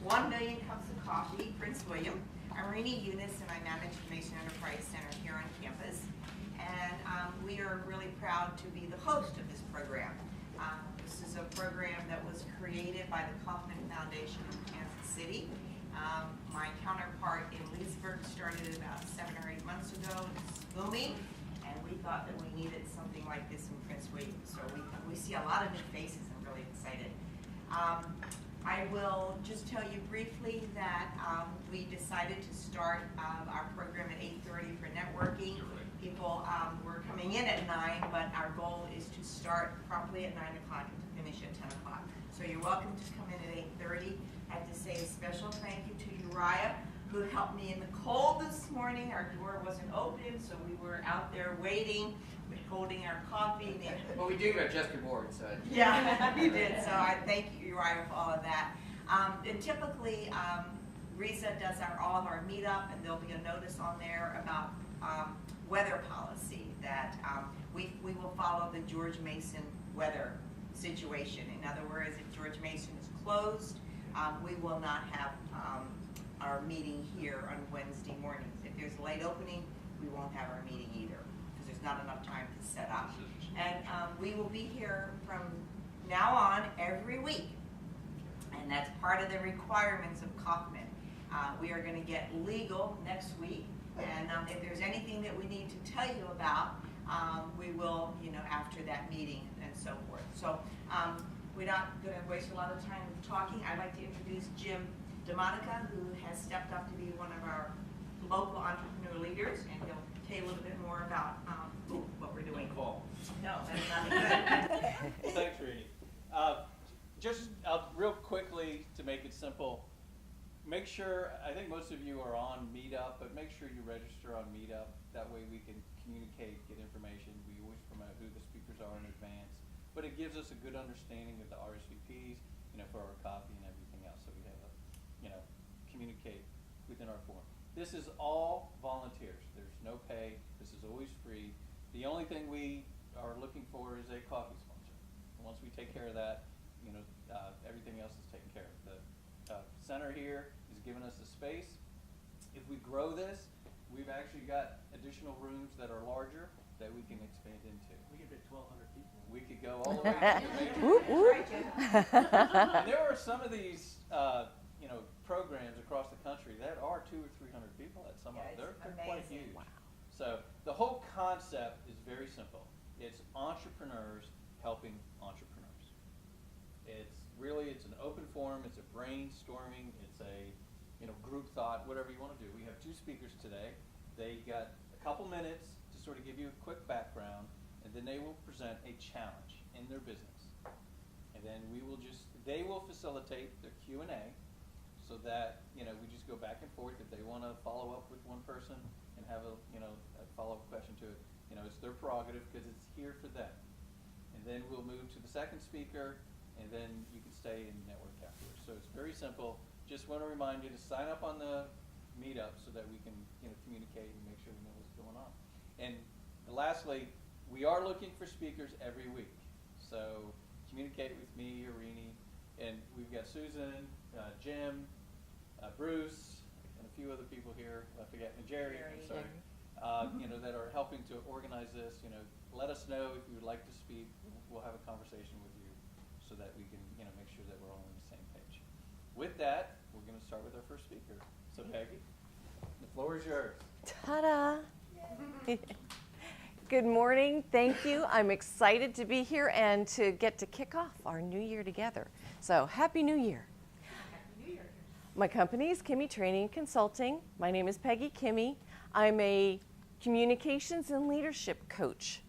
1 million cups of coffee, Prince William. I'm Rini Eunice, and I manage the Mason Enterprise Center here on campus. And we are really proud to be the host of this program. This is a program that was created by the Kaufman Foundation in Kansas City. My counterpart in Leesburg started about 7 or 8 months ago. It's booming, and we thought that we needed something like this in Prince William. So we see a lot of new faces. I'm really excited. I will just tell you briefly that we decided to start our program at 8:30 for networking. People were coming in at 9, but our goal is to start promptly at 9 o'clock and to finish at 10 o'clock. So you're welcome to come in at 8:30. I have to say a special thank you to Uriah, who helped me in the cold this morning. Our door wasn't open, so we were out there waiting, holding our coffee. Well, we do adjust your board, so. Yeah, you did. So I thank you, Uriah, for all of that. And typically, RISA does all of our meetup, and there'll be a notice on there about weather policy that we will follow the George Mason weather situation. In other words, if George Mason is closed, we will not have our meeting here on Wednesday mornings. If there's a late opening, we won't have our meeting either, because there's not enough time to set up. And we will be here from now on every week, and that's part of the requirements of Kaufman. We are going to get legal next week, and if there's anything that we need to tell you about, we will, after that meeting and so forth. So we're not going to waste a lot of time talking. I'd like to introduce Jim DeMonica, who has stepped up to be one of our local entrepreneur leaders, and he'll tell you a little bit more about what we're doing. Cool. No, that's not good. Thanks, Rini. Just real quickly, to make it simple, make sure, I think most of you are on Meetup, but make sure you register on Meetup. That way we can communicate, get information. We always promote who the speakers are in advance. But it gives us a good understanding of the RSVPs, for our coffee and everything else. So we have a, communicate within our forum. This is all volunteers. There's no pay. This is always free. The only thing we are looking for is a coffee sponsor. And once we take care of that, everything else is taken care of. The center here is giving us the space. If we grow this, we've actually got additional rooms that are larger that we can expand into. We could fit 1,200 people. We could go all the way to the and there are some of these, programs across the country that are 200 or 300 people at some of them. They're quite huge. Wow. So the whole concept is very simple. It's entrepreneurs helping entrepreneurs. It's an open forum. It's a brainstorming. It's a group thought, whatever you want to do. We have 2 speakers today. They got a couple minutes to sort of give you a quick background, and then they will present a challenge in their business. And then they will facilitate the Q&A so that, we just go back and forth. If they want to follow up with one person and have a follow-up question to it, it's their prerogative because it's here for them. And then we'll move to the second speaker, and then you can stay and network afterwards. So it's very simple. Just want to remind you to sign up on the meetup so that we can, communicate and make sure we know what's going on. And lastly, we are looking for speakers every week. So communicate with me or Rini, and we've got Susan, Jim, Bruce, and a few other people here. I forget, and Jerry. I'm sorry. That are helping to organize this. Let us know if you would like to speak. We'll have a conversation with you so that we can, make sure that we're all on the same page. With that, we're going to start with our first speaker. So Peggy, the floor is yours. Ta-da! Good morning. Thank you. I'm excited to be here and to get to kick off our new year together. So Happy New Year. Happy New Year. My company is Kimmey Training and Consulting. My name is Peggy Kimmey. I'm a communications and leadership coach.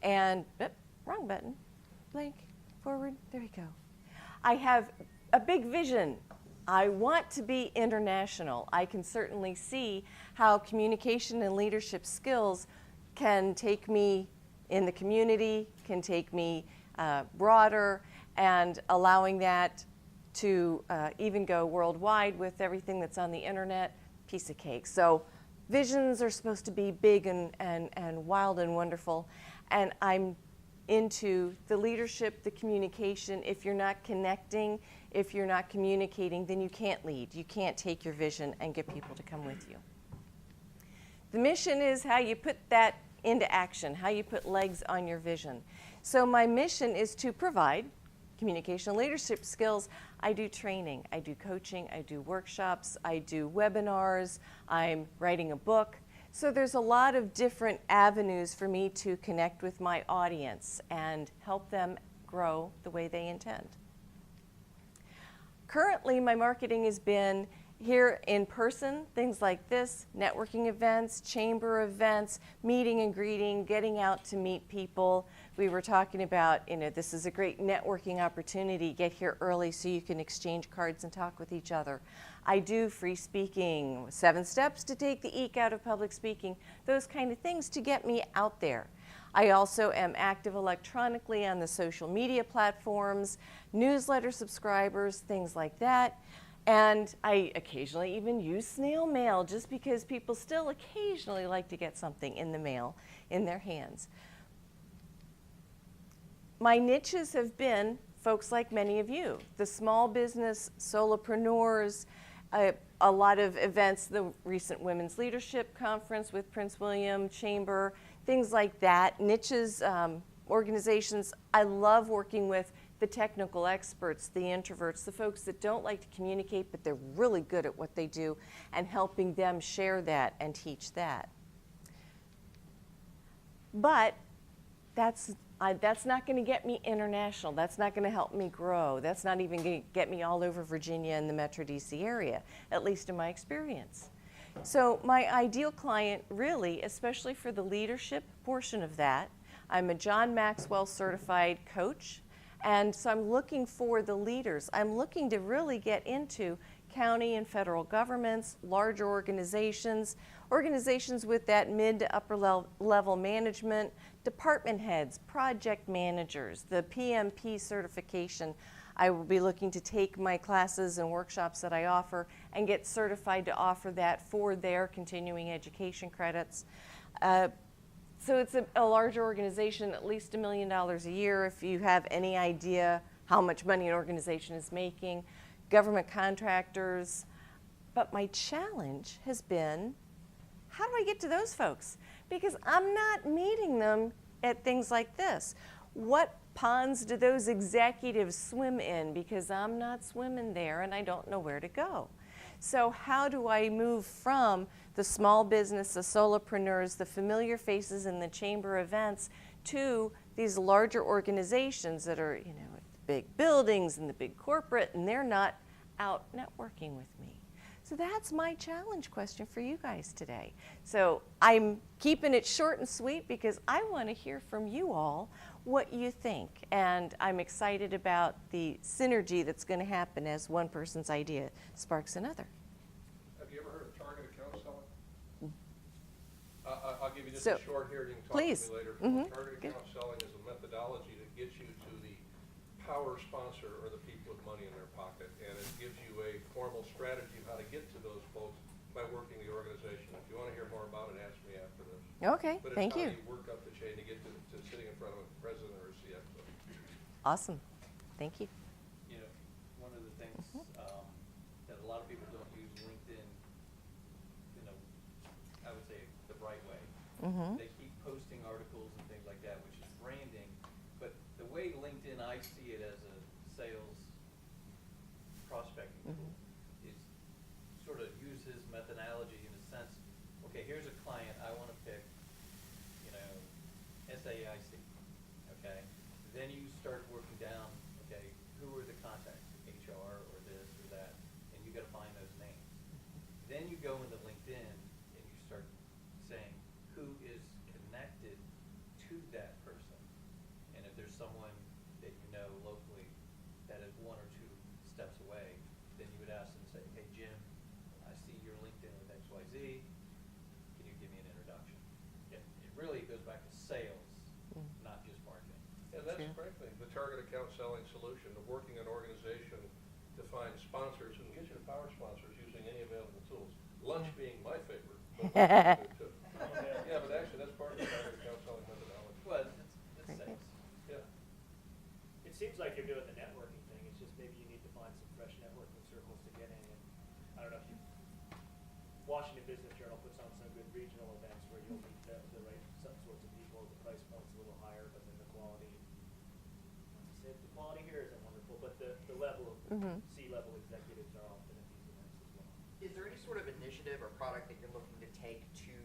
And, wrong button. Blank, forward, there we go. I have a big vision. I want to be international. I can certainly see how communication and leadership skills can take me in the community, can take me broader, and allowing that to even go worldwide with everything that's on the internet, piece of cake. So visions are supposed to be big and wild and wonderful, and I'm into the leadership, the communication. If you're not connecting, if you're not communicating, then you can't lead. You can't take your vision and get people to come with you. The mission is how you put that into action, how you put legs on your vision. So my mission is to provide communication and leadership skills. I do training, I do coaching, I do workshops, I do webinars, I'm writing a book. So there's a lot of different avenues for me to connect with my audience and help them grow the way they intend. Currently, my marketing has been here in person, things like this, networking events, chamber events, meeting and greeting, getting out to meet people. We were talking about, this is a great networking opportunity. Get here early so you can exchange cards and talk with each other. I do free speaking, 7 steps to take the eek out of public speaking, those kind of things to get me out there. I also am active electronically on the social media platforms, newsletter subscribers, things like that. And I occasionally even use snail mail just because people still occasionally like to get something in the mail in their hands. My niches have been folks like many of you, the small business, solopreneurs, a lot of events, the recent Women's Leadership Conference with Prince William Chamber, things like that, niches, organizations. I love working with the technical experts, the introverts, the folks that don't like to communicate, but they're really good at what they do, and helping them share that and teach that. But that's not going to get me international. That's not going to help me grow. That's not even going to get me all over Virginia and the Metro DC area, at least in my experience. So my ideal client really, especially for the leadership portion of that, I'm a John Maxwell certified coach. And so I'm looking for the leaders. I'm looking to really get into county and federal governments, larger organizations, organizations with that mid to upper level management, department heads, project managers, the PMP certification. I will be looking to take my classes and workshops that I offer and get certified to offer that for their continuing education credits. So it's a larger organization, at least $1 million a year if you have any idea how much money an organization is making, government contractors. But my challenge has been, how do I get to those folks? Because I'm not meeting them at things like this. What ponds do those executives swim in? Because I'm not swimming there and I don't know where to go. So how do I move from the small business, the solopreneurs, the familiar faces in the chamber events to these larger organizations that are, the big buildings and the big corporate, and they're not out networking with me? So that's my challenge question for you guys today. So I'm keeping it short and sweet because I want to hear from you all what you think. And I'm excited about the synergy that's going to happen as one person's idea sparks another. Have you ever heard of target account selling? I'll give you just So, a short here, you can talk please. to me later. Mhm. Target account selling is a methodology that gets you to the power sponsor or the people with money in their pocket, and it gives you a formal strategy of how to get to those folks by working the organization. If you want to hear more about it, ask me after this. Okay, But it's thank how you. you work up the chain to get to sitting in front of a president or a CFO. Awesome. Thank you. One of the things that a lot of people don't use LinkedIn, I would say the right way. Mm-hmm. They keep posting articles and things like that, which is branding. But the way LinkedIn, I see it as a sales prospecting tool, is sort of use his methodology in a sense. Okay, here's a client I want to pick, SAIC. Okay, then you start working down. Okay, who are the contacts, HR or this or that, and you got to find those names. Then you go into LinkedIn and you start saying who is connected to that person, and if there's someone that you know locally that is 1 or 2 steps away, then you would ask them, say, hey Jim, I see your LinkedIn with XYZ, can you give me an introduction? It really goes back to sales, not just marketing. And that's frankly the target account selling solution, of working an organization to find sponsors and get you to power sponsors using any available tools. Lunch being my favorite. But too. Yeah, but actually that's part of the target account selling methodology. Well, it's sales. Washington Business Journal puts on some good regional events where you'll meet the right sorts of people. The price point's a little higher, but then the quality, not to say the quality here isn't wonderful, but the level of C-level executives are often at these events as well. Is there any sort of initiative or product that you're looking to take to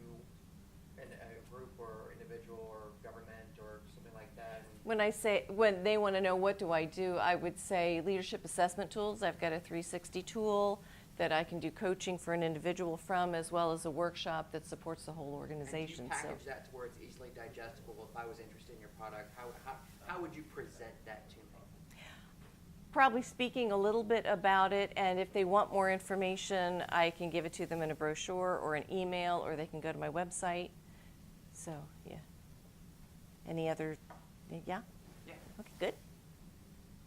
a group or individual or government or something like that? When they want to know what do I do, I would say leadership assessment tools. I've got a 360 tool that I can do coaching for an individual from, as well as a workshop that supports the whole organization. And do you package that to where it's easily digestible? If I was interested in your product, how would you present that to me? Probably speaking a little bit about it, and if they want more information, I can give it to them in a brochure or an email, or they can go to my website. So, yeah. Any other, yeah? Yeah. Okay, good.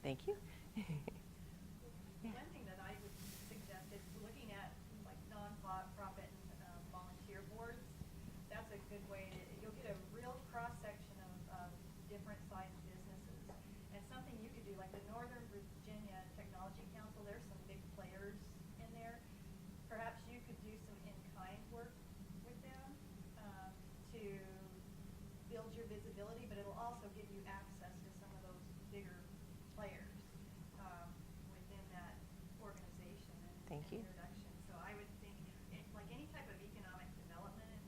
Thank you. One thing that I would suggest is looking at like non-profit and volunteer boards. That's a good way to, you'll get a real cross-section of different sized businesses. And something you could do, like the Northern Virginia Technology Council, there's some big players in there. Perhaps you could do some in-kind work with them to build your visibility, but it'll also give you access to some of those bigger players within that organization and Thank you. introduction. So I would think, like any type of economic development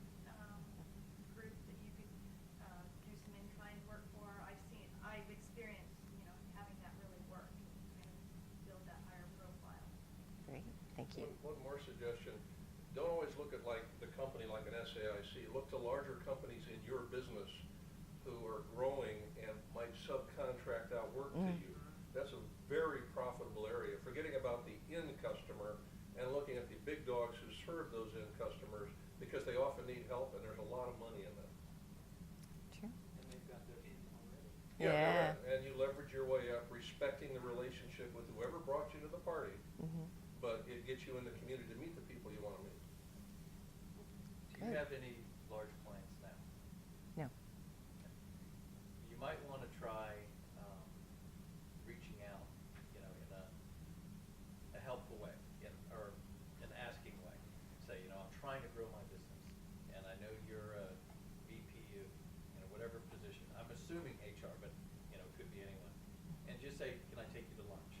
group that you could do some in-kind work for. I've experienced, having that really work and build that higher profile. Great, thank you. One more suggestion. Don't always look at like the company like an SAIC. Look to larger companies in your business who are growing and might subcontract out work to you. That's a very profitable area. Forgetting about the end customer and looking at the big dogs who serve those end customers, because they often need help and there's a lot of money in that. True. And they've got their in already. Yeah. Correct. And you leverage your way up, respecting the relationship with whoever brought you to the party, but it gets you in the community to meet the people you want to meet. Do you have any large plans now? No. You might want to try reaching out, in a helpful way, or an asking way. Say, I'm trying to grow my business, and I know you're a VP of, whatever position. I'm assuming HR, but it could be anyone. And just say, can I take you to lunch?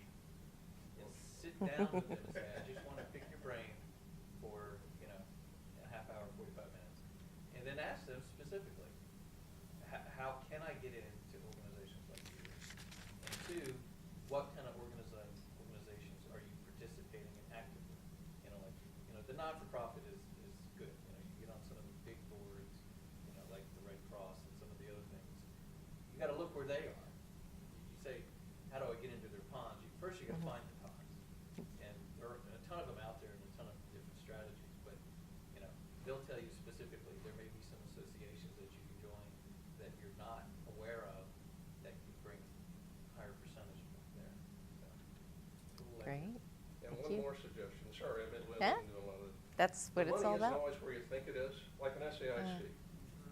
And sit down with them and say, I just want to pick your brain for a half hour, 45 minutes, and then ask them specifically, how can I get into organizations like you? And two, what kind of organizations are you participating in actively? The non-for-profit is good. You get on some of the big boards, like the Red Cross and some of the other things. You got to look where they are. You say, how do I get into their ponds? First, you got to find the ponds, and there are a ton of them out there and a ton of different strategies. But they'll tell you specifically there may be some associations that you can join that you're not aware of that can bring higher percentage there. So, Great. And Thank one you. more suggestion. Sorry, I've been Yeah. listening to a lot of this. That's what it's all The money isn't about. always where you think it is, like an SAIC.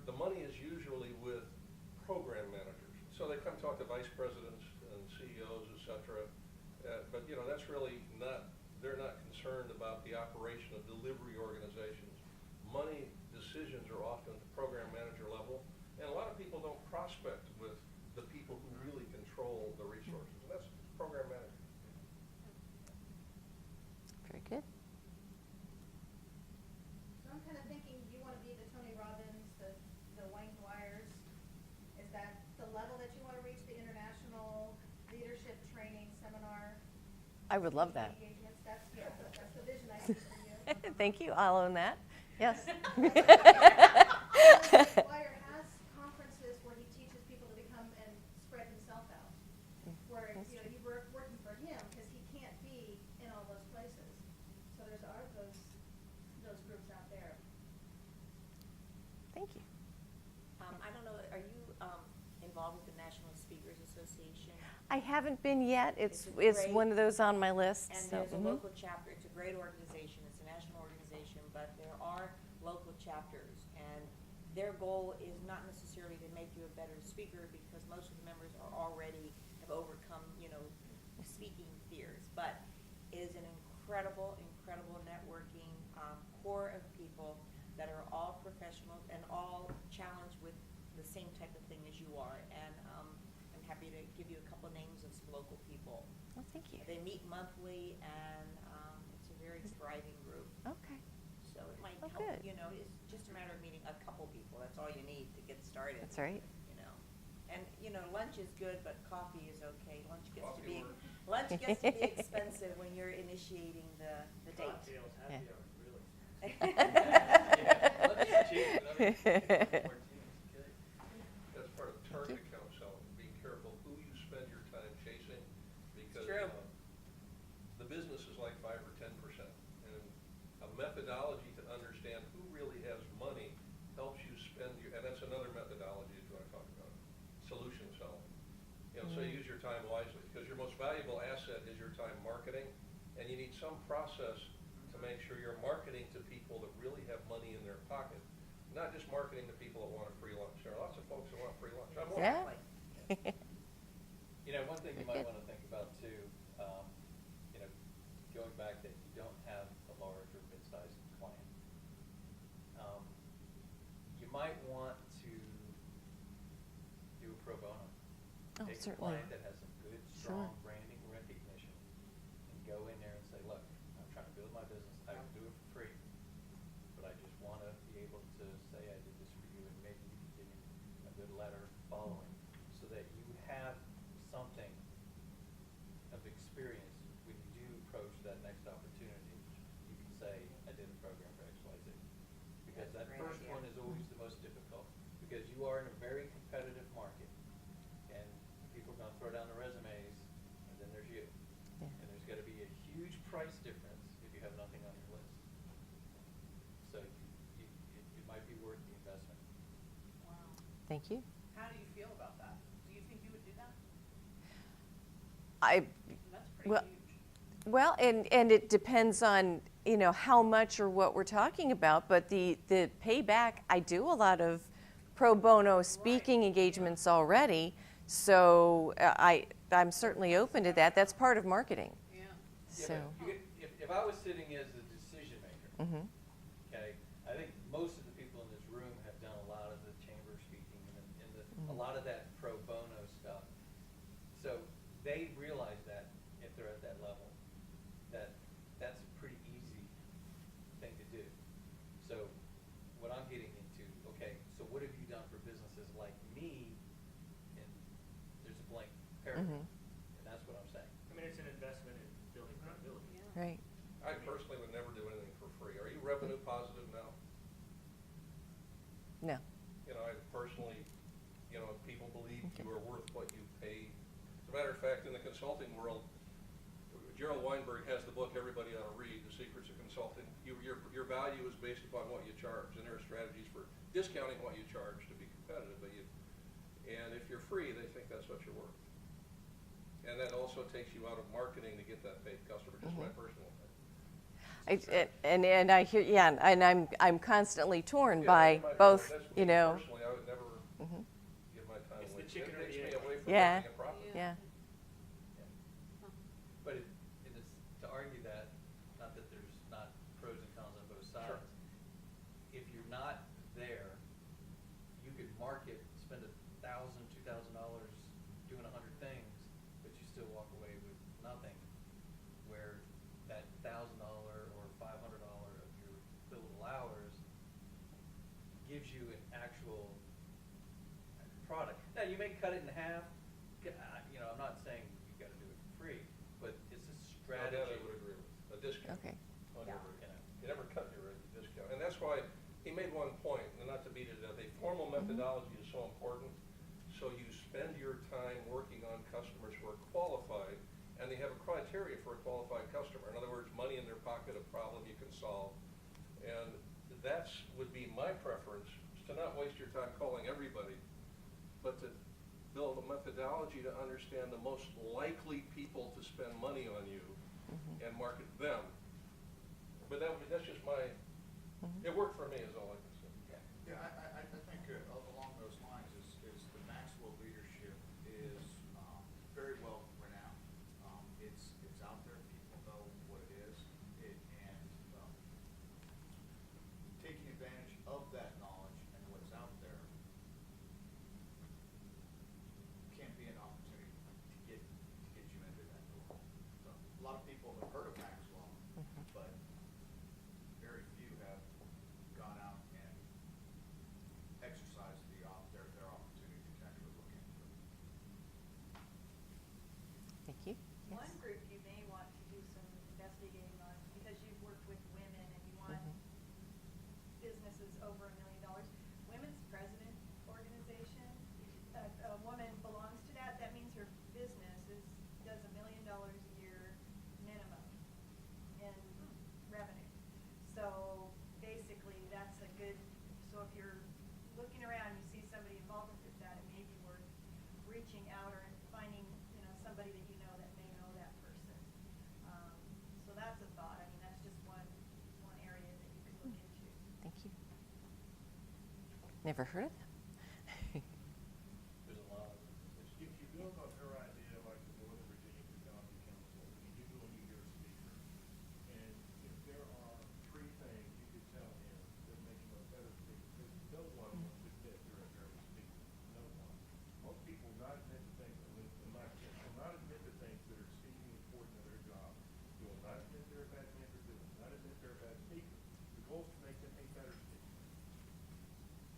The money is usually with program managers. So they come talk to vice presidents and CEOs, et cetera. But that's really not, they're not concerned about the operation of delivery organizations. Money decisions are often at the program manager level. And a lot of people don't prospect with the people who really control the resources. And that's program manager. Very good. So I'm kind of thinking you want to be the Tony Robbins, the Wayne Dwyers. Is that the level that you want to reach, the international leadership training seminar? I would love that. Engagements? That's the vision I see for you. Thank you. I'll own that. Yes. Dwyer has conferences where he teaches people to become and spread himself out. Where That's you work working for him because he can't be in all those places. So there are those groups out there. Thank you. I don't know, are you involved with the National Speakers Association? I haven't been yet. It's It's a one of those on my list. And so, there's a local chapter. It's a great organization. It's a national organization, but there are local chapters. And their goal is not necessarily to make you a better speaker, because most of the members are already have overcome, speaking fears. But it is an incredible networking core of people that are all professionals and all challenged with the same type of thing as you are. And I'm happy to give you a couple names of some local people. Oh, thank you. They meet monthly, and it's a very thriving group. Okay. So it might Oh, help, good. you know, it's just a matter of meeting a couple people. That's all you need to get started. That's right. You know, and you know, lunch is good, but coffee is okay. Lunch gets to Coffee be works. lunch gets to be expensive when you're initiating the date. Cocktails, happy hour, really. Yeah, let's cheat, I mean, martinis, okay. That's part of target account selling, being careful who you spend your time chasing, because True. The business is like 5 or 10%, and a methodology to understand who really has money helps you spend your, and that's another methodology that you want to talk about, solution selling. You know, so use your time wisely, because your most valuable asset is your time marketing, and you need some process to make sure you're marketing to people that really have money in their pocket, not just marketing to people that want a free lunch. There are lots of folks that want free lunch. I'm one. Yeah. You know, one thing you might want to think about too, you know, going back that you don't have a large or mid-sized client. You might want to do a pro bono. Oh, Take a certainly. client that has some good, strong branding recognition and go in there and say, look, I'm trying to build my business. I will do it for free, but I just want to be able to say I did this for you, and maybe you can give me a good letter following, so that you have something of experience when you do approach that next opportunity. You can say, I did a program for XYZ. Because That's a that great first idea. one is always the most difficult, because you are in a very competitive market, and people are going to throw down the resumes, and then there's you. Yeah. And there's got to be a huge price difference if you have nothing on your list. So it might be worth the investment. Wow. Thank you. How do you feel about that? Do you think you would do that? That's pretty Well, huge. well, and it depends on, you know, how much or what we're talking about, but the payback, I do a lot of pro bono speaking engagements already, so I'm certainly open to that. That's part of marketing. Yeah. Yeah, So, but if I was sitting as a decision maker, mhm. okay, I think most of the people in this room have done a lot of the chamber speaking and a lot of that pro bono stuff. So they realize that if they're at that level, that's a pretty easy thing to do. So what I'm getting into, okay, so what have you done for businesses like me? And there's a blank paragraph, and that's what I'm saying. I mean, it's an investment in building credibility. Right. I personally would never do anything for free. Are you revenue positive now? No. You know, I personally, you know, if people believe you are worth what you pay. As a matter of fact, in the consulting world, Gerald Weinberg has the book everybody ought to read, The Secrets of Consulting. Your value is based upon what you charge, and there are strategies for discounting what you charge to be competitive. And if you're free, they think that's what you're worth. And that also takes you out of marketing to get that paid customer, just my personal opinion. And I hear, yeah, and I'm constantly torn Yeah, by that's my both, feeling. That's you me know. Personally, I would never give my time It's away. the chicken It or takes the me egg. away from Yeah. making a profit. Yeah. But it is to argue that, not that there's not pros and cons on both sides. Sure. If you're not there, you could market, spend $1,000, $2,000 doing 100 things, but you still walk away with nothing. Where that $1,000 or $500 of your billable hours gives you an actual product. Now, you may cut it in half. You know, I'm not saying you got to do it for free, but it's a strategy. That I would agree with. A discount. Okay. I'll Yeah. never- You never cut your discount. And that's why he made one point, and not to beat it to death, a formal methodology is so important. So you spend your time working on customers who are qualified, and they have a criteria for a qualified customer. In other words, money in their pocket, a problem you can solve. And that's would be my preference, is to not waste your time calling everybody, but to build a methodology to understand the most likely people to spend money on you and market them. But that's just my, it worked for me is all I can say. Yeah, I think along those lines is the Maxwell leadership is very well renowned. It's out there, people know what it is, and One group you may want to do some investigating on, because you've worked with women and you want businesses over $1 million. Women's President Organization, a woman belongs to that. That means her business does $1 million a year minimum in revenue. So basically, that's a good. So if you're looking around, you see somebody involved with that, it may be worth reaching out or finding, somebody that you know that may know that person. So that's a thought. I mean, that's just one area that you can look into. Thank you. Never heard of them. There's a lot of If you build on her idea, like the Northern Virginia Technology Council, and you go and you hear a speaker, and if there are 3 things you could tell him that make him a better speaker, because no one wants to admit they're a great speaker. No one. Most people will not admit to things, at least in my experience, will not admit to things that are exceedingly important in their job. They will not admit they're a bad mentor, they will not admit they're a bad speaker. The goal is to make them a better speaker.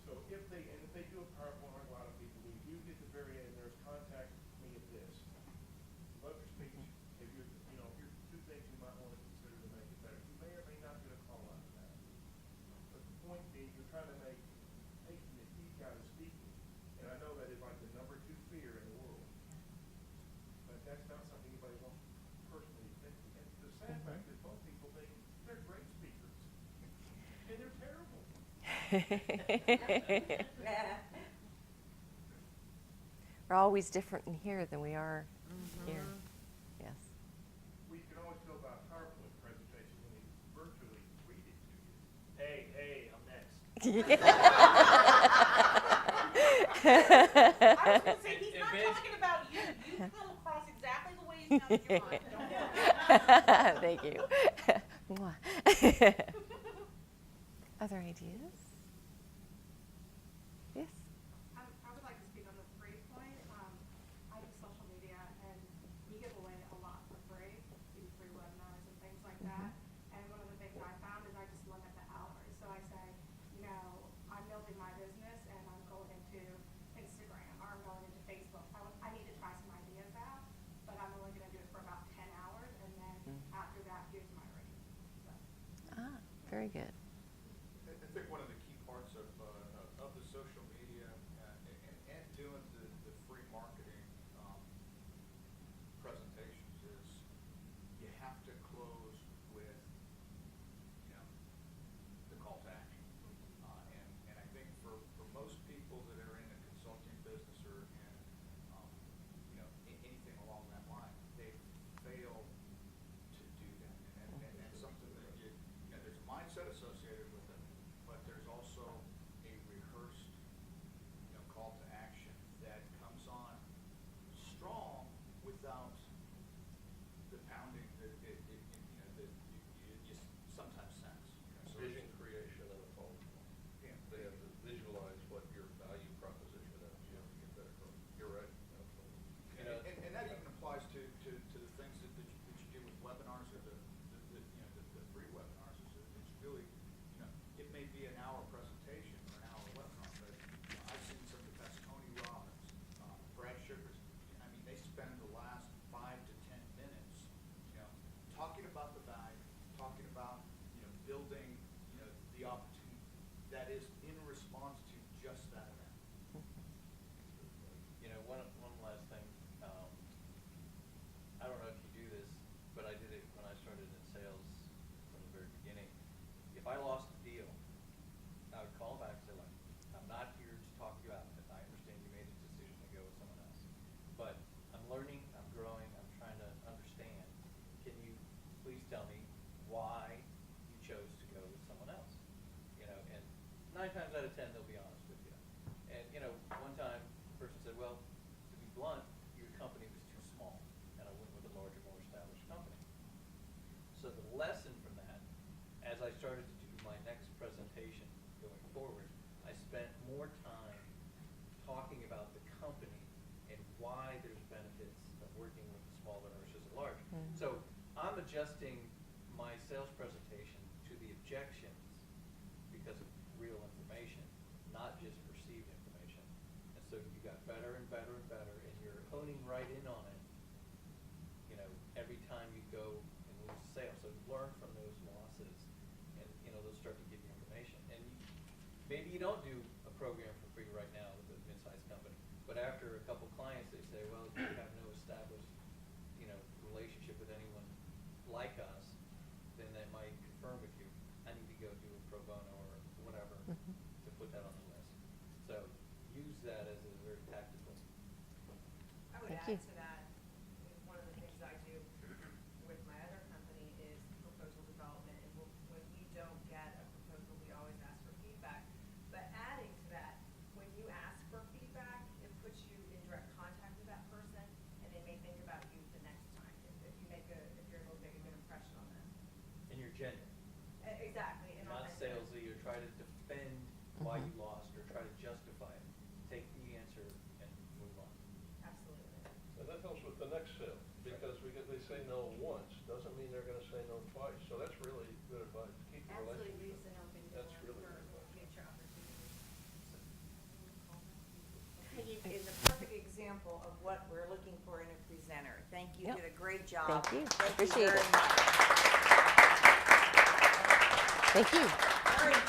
So if they do a PowerPoint, like a lot of people do, you get to the very end, there's contact me at this. Love your speech. If here's 2 things you might want to consider to make it better. You may or may not get a call out of that. But the point being, you're trying to make taking the heat out of speaking. And I know that is like the number 2 fear in the world. But that's not something anybody wants personally to think. And the sad fact is most people think they're great speakers. And they're terrible. We're always different in here than we are here. Yes. We can always tell about PowerPoint presentation when they virtually read it to you. Hey, I'm next. I was gonna say, he's not talking about you. You come across exactly the way you sound in your mind. Don't Thank you. Other ideas? Yes. I would like to speak on the free point. I do social media, and we give away a lot for free, do free webinars and things like that. And one of the things I found is I just look at the hours. So I say, I'm building my business, and I'm going into Instagram, or I'm going into Facebook. I need to try some ideas out, but I'm only going to do it for about 10 hours, and then after that, here's my rate. So. Very good. I think one of the key parts of the social media and doing the free marketing presentations is you have to close with, the call to action. And I think for most people that are in the consulting business or in, anything along that line, they fail to do that. And that's something that there's a mindset associated with it, but there's also a rehearsed, call to action that comes on strong without the pounding that you sometimes sense. So Vision creation and a phone call. Yeah. They have to visualize what your value proposition is, to get that across. You're right, absolutely. And that even applies to the things that you do with webinars or the free webinars. It's really, it may be an hour presentation or an hour webinar, but I've seen some of the best Tony Robbins, Brad Sugars. I mean, they spend the last 5 to 10 minutes, talking about the value, talking about, building, the opportunity that is in response to just that event. One last thing. I don't know if you do this, but I did it when I started in sales from the very beginning. If I lost a deal, I would call back and say, look, I'm not here to talk you out of it. I understand you made a decision to go with someone else. But I'm learning, I'm growing, I'm trying to understand. Can you please tell me why you chose to go with someone else? And 9 times out of 10, they'll be honest with you. And, one time, a person said, well, to be blunt, your company was too small, and I went with a larger, more established company. So the lesson from that, as I started to do my next presentation going forward, I spent more time talking about the company and why there's benefits of working with a smaller versus a large. So I'm adjusting my sales presentation to the objections because of real information, not just perceived information. And so you got better and better and better, and you're honing right in on it, don't do a program for free right now with a mid-sized company, but after a couple clients, they say, well, you have no established, relationship with anyone like us, then they might confirm with you, I need to go do a pro bono or whatever to put that on the list. So use that as a very tactical. I would Thank you. add to that, one of the things I do with my other company is proposal development, and when we don't get a proposal, we always ask for feedback. But adding to that, when you ask for feedback, it puts you in direct contact with that person, and they may think about you the next time, if you're able to make a good impression on them. And you're genuine, Exactly, and not authentic. salesy or try to defend why you lost or try to justify it. Take the answer and move on. Absolutely. And that helps with the next sale, because they say no once, doesn't mean they're gonna say no twice. So that's really good advice. Keep the Absolutely relationship. leaves an open door That's really for good advice. future opportunities. Peggy is a perfect example of what we're looking for in a presenter. Thank you, Yep. you did a great job. Thank you. Thank Appreciate you very it. much. Thank you. All right,